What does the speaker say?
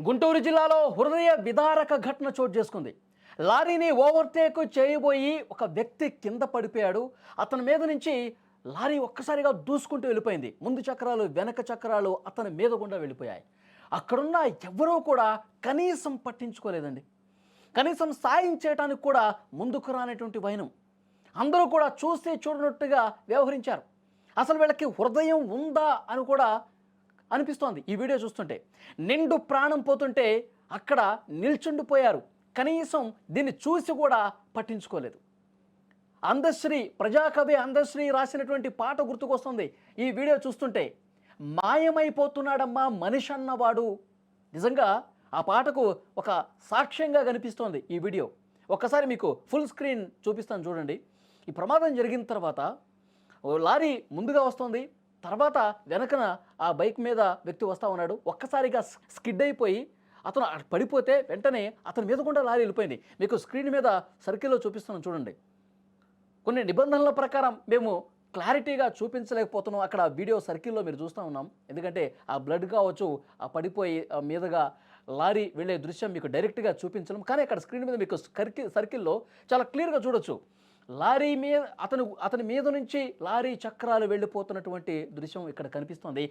గుంటూరు జిల్లాలో హృదయ విదారక ఘటన చోటు చేసుకుంది. లారీని ఓవర్టేక్ చేయబోయి ఒక వ్యక్తి కింద పడిపోయాడు. అతని మీద నుంచి లారీ ఒక్కసారిగా దూసుకుంటూ వెళ్ళిపోయింది. ముందు చక్రాలు, వెనక చక్రాలు అతని మీద గుండా వెళ్ళిపోయాయి. అక్కడున్న ఎవరూ కూడా కనీసం పట్టించుకోలేదండి. కనీసం సాయం చేయడానికి కూడా ముందుకు రానటువంటి వైనం. అందరూ కూడా చూస్తే చూడనట్టుగా వ్యవహరించారు. అసలు వీళ్ళకి హృదయం ఉందా అని కూడా అనిపిస్తోంది ఈ వీడియో చూస్తుంటే. నిండు ప్రాణం పోతుంటే అక్కడ నిల్చుండిపోయారు. కనీసం దీన్ని చూసి కూడా పట్టించుకోలేదు. అందశ్రీ, ప్రజాకవి అందశ్రీ రాసినటువంటి పాట గుర్తుకొస్తుంది ఈ వీడియో చూస్తుంటే. మాయమైపోతున్నాడమ్మా మనిషి అన్నవాడు. నిజంగా ఆ పాటకు ఒక సాక్ష్యంగా కనిపిస్తోంది ఈ వీడియో. ఒక్కసారి మీకు ఫుల్ స్క్రీన్ చూపిస్తాను చూడండి. ఈ ప్రమాదం జరిగిన తర్వాత లారీ ముందుగా వస్తుంది. తర్వాత వెనకన ఆ బైక్ మీద వ్యక్తి వస్తూ ఉన్నాడు. ఒక్కసారిగా స్కిడ్ అయిపోయి అతను పడిపోతే వెంటనే అతని మీద కూడా లారీ వెళ్ళిపోయింది. మీకు స్క్రీన్ మీద సర్కిల్లో చూపిస్తున్నాను చూడండి. కొన్ని నిబంధనల ప్రకారం మేము క్లారిటీగా చూపించలేకపోతున్నాం. అక్కడ వీడియో సర్కిల్లో మీరు చూస్తూ ఉన్నాం. ఎందుకంటే ఆ బ్లడ్ కావచ్చు, ఆ పడిపోయి ఆ మీదుగా లారీ వెళ్ళే దృశ్యం మీకు డైరెక్ట్గా చూపించడం. కానీ అక్కడ స్క్రీన్ మీద మీకు సర్కిల్లో చాలా క్లియర్గా చూడొచ్చు. లారీ మీద అతని మీద నుంచి లారీ చక్రాలు వెళ్ళిపోతున్నటువంటి దృశ్యం ఇక్కడ కనిపిస్తోంది.